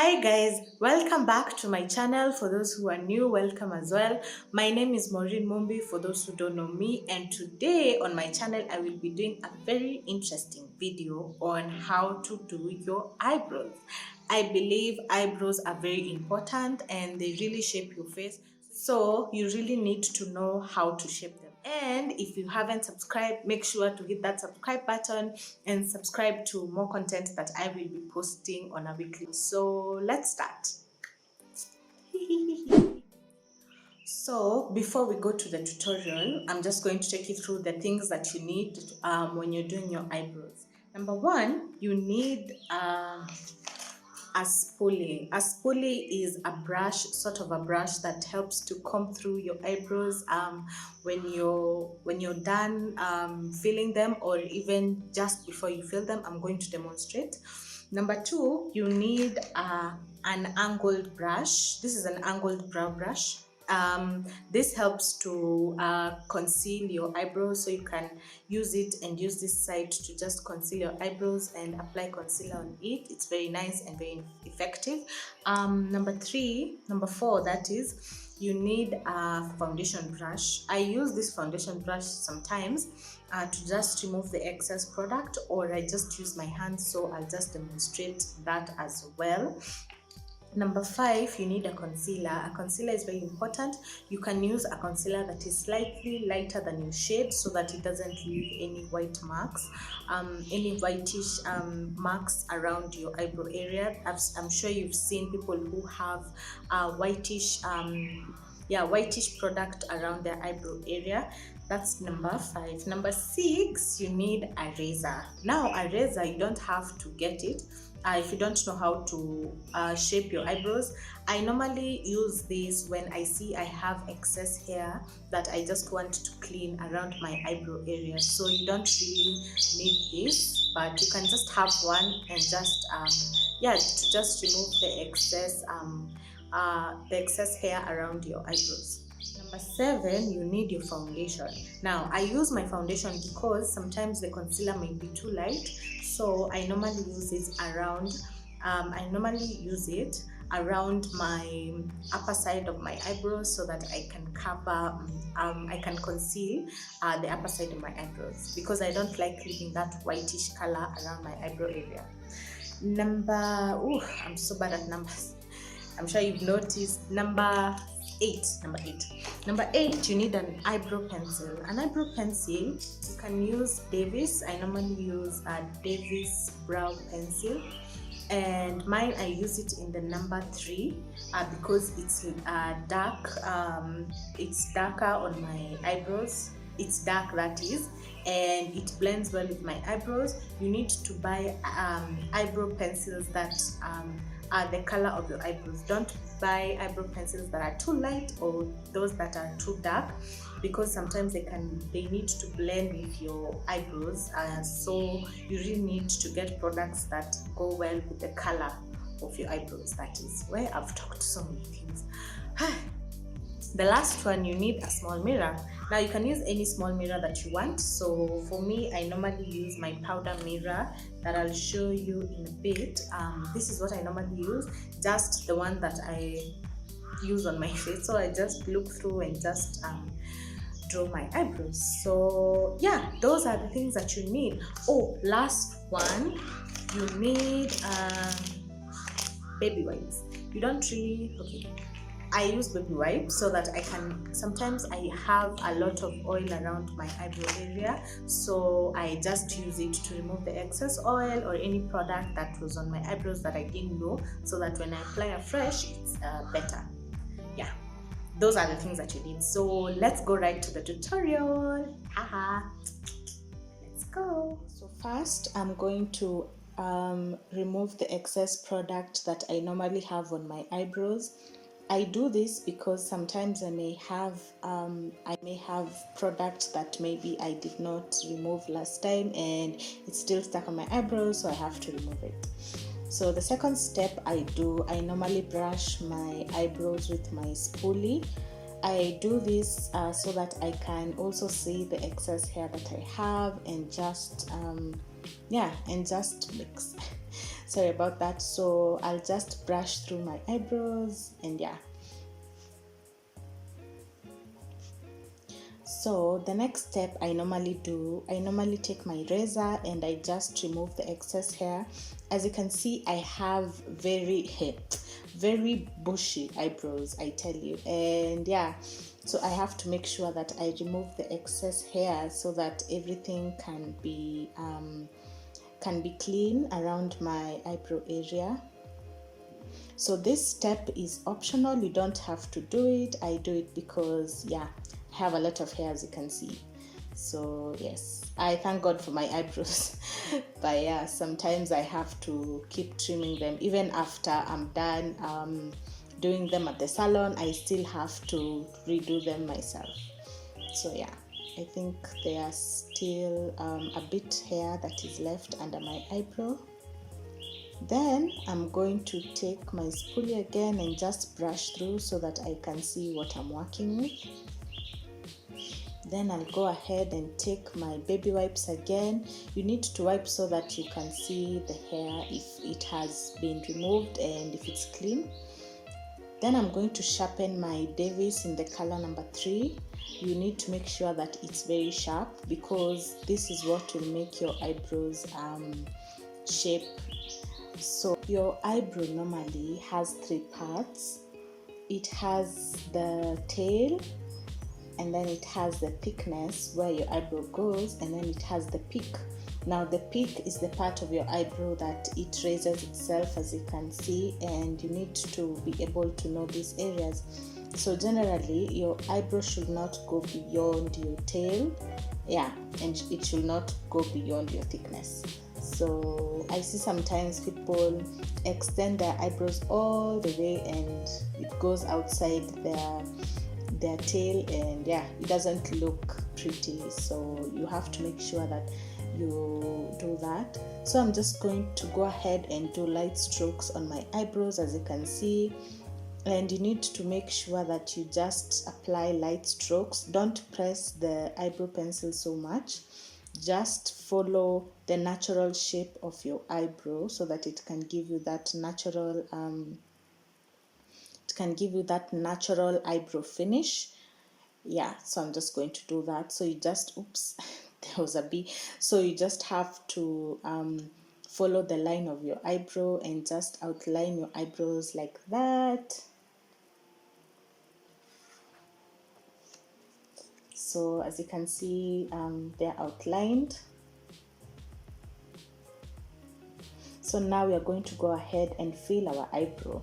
Hi guys, welcome back to my channel. For those who are new, welcome as well. My name is Maureen Mumbi for those who don't know me, and today on my channel I will be doing a very interesting video on how to do your eyebrows. I believe eyebrows are very important and they really shape your face, so you really need to know how to shape them. And if you haven't subscribed, make sure to hit that subscribe button and subscribe to more content that I will be posting on a weekly. So let's start. So before we go to the tutorial, I'm just going to take you through the things that you need when you're doing your eyebrows. Number one, you need a spoolie. A spoolie is a brush, sort of a brush that helps to comb through your eyebrows when you're done filling them, or even just before you fill them. I'm going to demonstrate. Number two, you need an angled brush. This is an angled brow brush. This helps to conceal your eyebrows, so you can use it and use this side to just conceal your eyebrows and apply concealer on it. It's very nice and very effective. Number four, that is, you need a foundation brush. I use this foundation brush sometimes to just remove the excess product, or I just use my hands, so I'll just demonstrate that as well. Number five, you need a concealer. A concealer is very important. You can use a concealer that is slightly lighter than your shade, so that it doesn't leave any white marks, any whitish marks around your eyebrow area. I'm sure you've seen people who have whitish product around their eyebrow area. That's number five. Number six, you need a razor. Now, a razor, you don't have to get it if you don't know how to shape your eyebrows. I normally use this when I see I have excess hair that I just want to clean around my eyebrow area. So you don't really need this, but you can just have one and just to just remove the excess hair around your eyebrows. Number seven, you need your foundation. Now, I use my foundation because sometimes the concealer may be too light, so I normally use it around my upper side of my eyebrows, so that I can cover, I can conceal the upper side of my eyebrows, because I don't like leaving that whitish color around my eyebrow area. I'm so bad at numbers. I'm sure you've noticed. Number eight, you need an eyebrow pencil. An eyebrow pencil, you can use Davis. I normally use a Davis brow pencil, and mine, I use it in the number 3 because it's dark. It's darker on my eyebrows. It's dark, that is, and it blends well with my eyebrows. You need to buy eyebrow pencils that are the color of your eyebrows. Don't buy eyebrow pencils that are too light or those that are too dark, because sometimes they need to blend with your eyebrows, so you really need to get products that go well with the color of your eyebrows. That is where I've talked so many things. The last one, you need a small mirror. Now, you can use any small mirror that you want. So for me, I normally use my powder mirror that I'll show you in a bit. This is what I normally use, just the one that I use on my face. So I just look through and just draw my eyebrows. So yeah, those are the things that you need. Oh, last one, you need baby wipes. You don't really, okay, I use baby wipes so that I can, sometimes I have a lot of oil around my eyebrow area, so I just use it to remove the excess oil or any product that was on my eyebrows that I didn't know, so that when I apply afresh, it's better. Yeah, those are the things that you need. So let's go right to the tutorial. Let's go. So first, I'm going to remove the excess product that I normally have on my eyebrows. I do this because sometimes I may have products that maybe I did not remove last time and it's still stuck on my eyebrows, so I have to remove it. So the second step I normally brush my eyebrows with my spoolie. I do this so that I can also see the excess hair that I have and just mix. Sorry about that. So I'll just brush through my eyebrows, and yeah. So the next step I normally take my razor and I just remove the excess hair. As you can see, I have very bushy eyebrows, I tell you. And yeah, so I have to make sure that I remove the excess hair so that everything can be clean around my eyebrow area. So this step is optional, you don't have to do it. I do it because yeah, I have a lot of hair, as you can see. So yes, I thank God for my eyebrows. But yeah, sometimes I have to keep trimming them. Even after I'm done doing them at the salon, I still have to redo them myself. So yeah, I think there's still a bit hair that is left under my eyebrow. Then I'm going to take my spoolie again and just brush through so that I can see what I'm working with. Then I'll go ahead and take my baby wipes again. You need to wipe so that you can see the hair if it has been removed and if it's clean. Then I'm going to sharpen my Davis in the color number 3. You need to make sure that it's very sharp because this is what will make your eyebrows shape. So your eyebrow normally has 3 parts. It has the tail, and then it has the thickness where your eyebrow goes, and then it has the peak. Now the peak is the part of your eyebrow that it raises itself, as you can see, and you need to be able to know these areas. So generally your eyebrow should not go beyond your tail, yeah, and it should not go beyond your thickness. So I see sometimes people extend their eyebrows all the way and it goes outside their tail, and yeah, it doesn't look pretty. So you have to make sure that you do that. So I'm just going to go ahead and do light strokes on my eyebrows, as you can see. And you need to make sure that you just apply light strokes. Don't press the eyebrow pencil so much. Just follow the natural shape of your eyebrow so that it can give you that natural eyebrow finish. Yeah, so I'm just going to do that. So you just there was a bee. So you just have to follow the line of your eyebrow and just outline your eyebrows like that. So as you can see, they're outlined. So now we are going to go ahead and fill our eyebrow.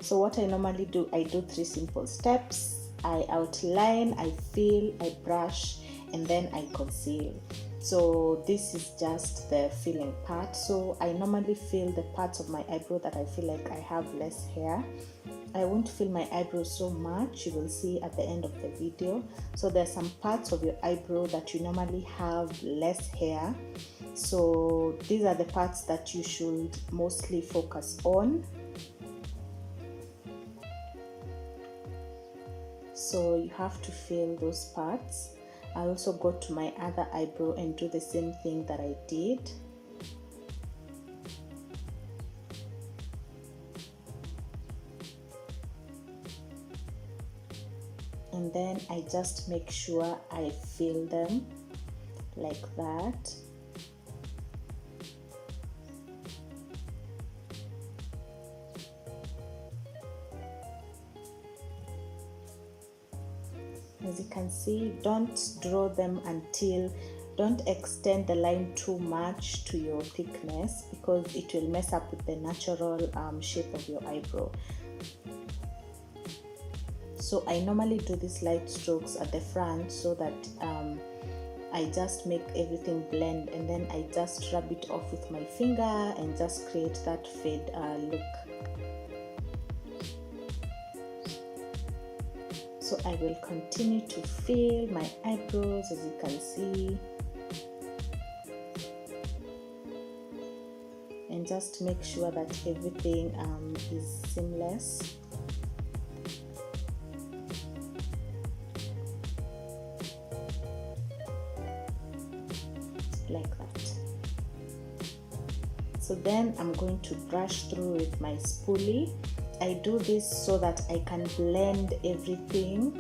So what I normally do, I do 3 simple steps. I outline, I fill, I brush, and then I conceal. So this is just the filling part. So I normally fill the parts of my eyebrow that I feel like I have less hair. I won't fill my eyebrow so much, you will see at the end of the video. So there's some parts of your eyebrow that you normally have less hair. So these are the parts that you should mostly focus on. So you have to fill those parts. I also go to my other eyebrow and do the same thing that I did. And then I just make sure I fill them like that. As you can see, don't draw them don't extend the line too much to your thickness because it will mess up with the natural shape of your eyebrow. So I normally do these light strokes at the front so that I just make everything blend, and then I just rub it off with my finger and just create that fade look. So I will continue to fill my eyebrows, as you can see, and just make sure that everything is seamless. Like that. So then I'm going to brush through with my spoolie. I do this so that I can blend everything.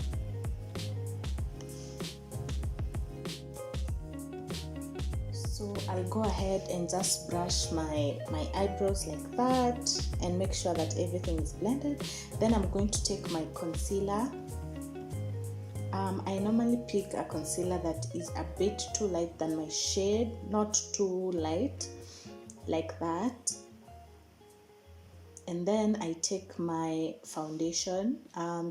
So I'll go ahead and just brush my eyebrows like that and make sure that everything is blended. Then I'm going to take my concealer. I normally pick a concealer that is a bit too light than my shade, not too light, like that. And then I take my foundation.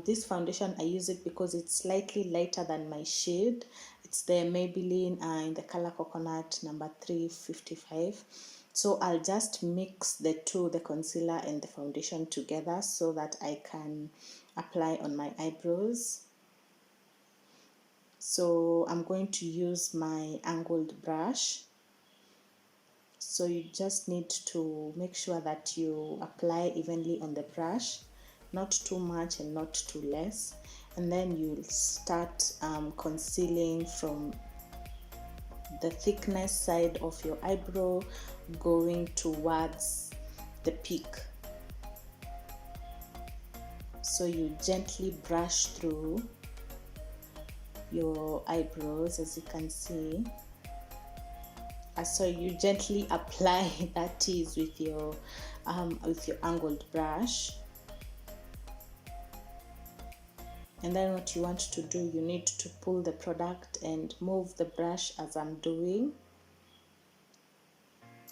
This foundation, I use it because it's slightly lighter than my shade. It's the Maybelline in the color Coconut number 355. So I'll just mix the two, the concealer and the foundation together, so that I can apply on my eyebrows. So I'm going to use my angled brush. So you just need to make sure that you apply evenly on the brush, not too much and not too less. And then you'll start concealing from the thickness side of your eyebrow going towards the peak. So you gently brush through your eyebrows, as you can see. So you gently apply, that is, with your angled brush. And then what you want to do, you need to pull the product and move the brush as I'm doing,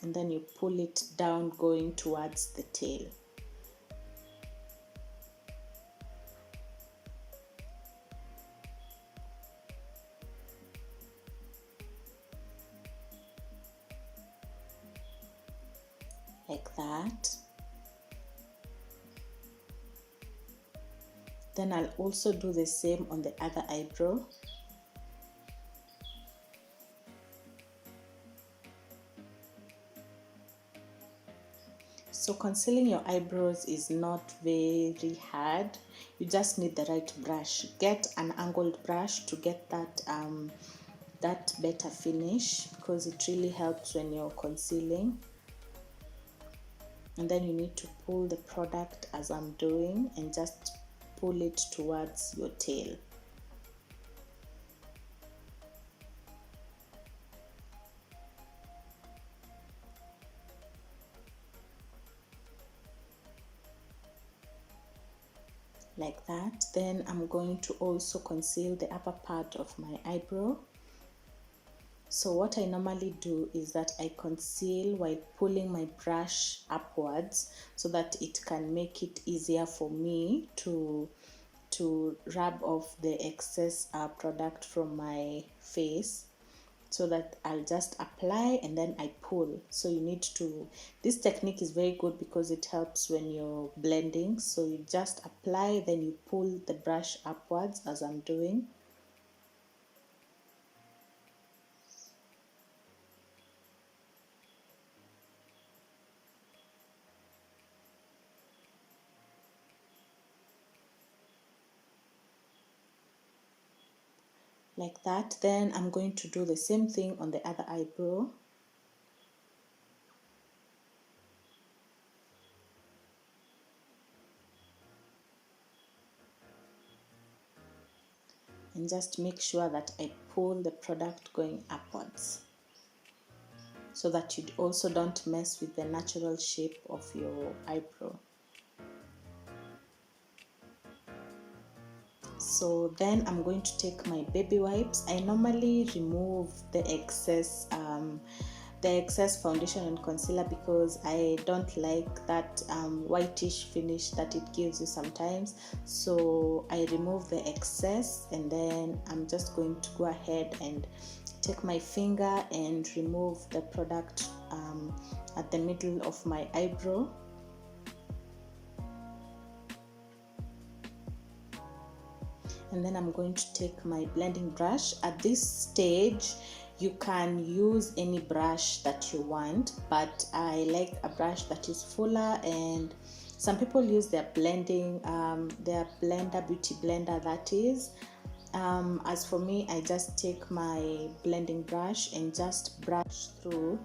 and then you pull it down going towards the tail. Like that. Then I'll also do the same on the other eyebrow. So concealing your eyebrows is not very hard. You just need the right brush. Get an angled brush to get that better finish, because it really helps when you're concealing. And then you need to pull the product as I'm doing and just pull it towards your tail. Like that. Then I'm going to also conceal the upper part of my eyebrow. So what I normally do is that I conceal while pulling my brush upwards, so that it can make it easier for me to rub off the excess product from my face. So that I'll just apply and then I pull. So you need to, this technique is very good because it helps when you're blending. So you just apply, then you pull the brush upwards as I'm doing. Like that. Then I'm going to do the same thing on the other eyebrow. And just make sure that I pull the product going upwards, so that you also don't mess with the natural shape of your eyebrow. So then I'm going to take my baby wipes. I normally remove the excess foundation and concealer because I don't like that whitish finish that it gives you sometimes. So I remove the excess, and then I'm just going to go ahead and take my finger and remove the product at the middle of my eyebrow. And then I'm going to take my blending brush. At this stage, you can use any brush that you want, but I like a brush that is fuller, and some people use their blending, their blender, beauty blender, that is. As for me, I just take my blending brush and just brush through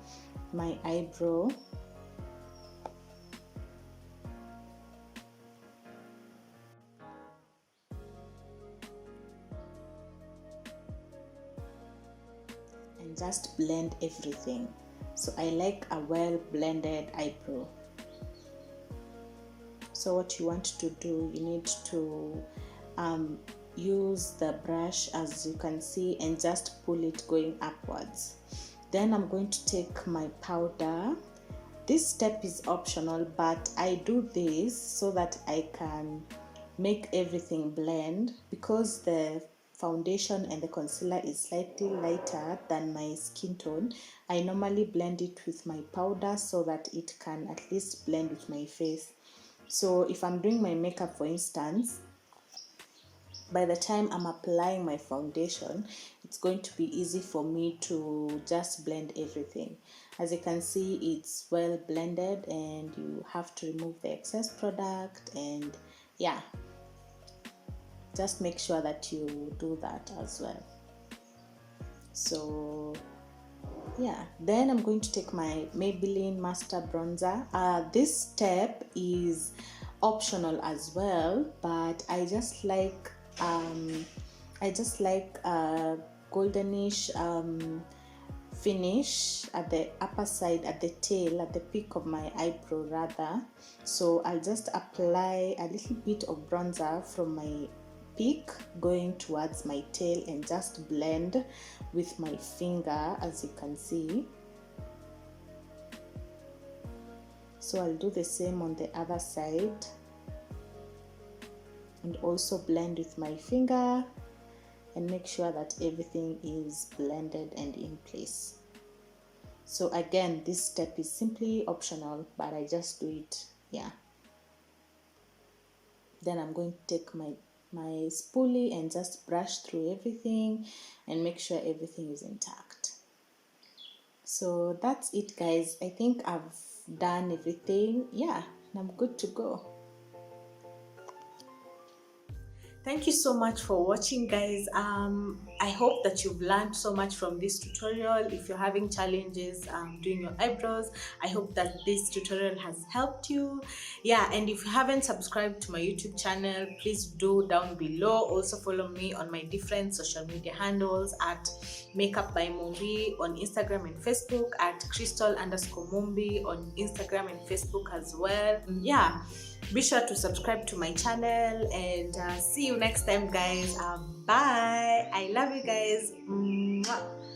my eyebrow. just blend everything. So I like a well blended eyebrow. So what you want to do, you need to use the brush, as you can see, and just pull it going upwards. Then I'm going to take my powder. This step is optional, but I do this so that I can make everything blend, because the foundation and the concealer is slightly lighter than my skin tone. I normally blend it with my powder so that it can at least blend with my face. So if I'm doing my makeup, for instance, by the time I'm applying my foundation, it's going to be easy for me to just blend everything. As you can see, it's well blended, and you have to remove the excess product, and yeah, just make sure that you do that as well. So yeah, then I'm going to take my Maybelline Master Bronzer. This step is optional as well, but I just like goldenish finish at the upper side, at the tail, at the peak of my eyebrow rather. So I'll just apply a little bit of bronzer from my peak going towards my tail and just blend with my finger, as you can see. So I'll do the same on the other side and also blend with my finger and make sure that everything is blended and in place. So again, this step is simply optional, but I just do it. Yeah. Then I'm going to take my spoolie and just brush through everything and make sure everything is intact. So that's it, guys. I think I've done everything. Yeah, and I'm good to go. Thank you so much for watching, guys. I hope that you've learned so much from this tutorial. If you're having challenges doing your eyebrows, I hope that this tutorial has helped you. Yeah, and if you haven't subscribed to my YouTube channel, please do down below. Also follow me on my different social media handles at Makeup by Mumbi on Instagram and Facebook, at Crystal_Mumbi on Instagram and Facebook as well. Yeah, be sure to subscribe to my channel, and see you next time, guys. Bye. I love you guys. Mwah.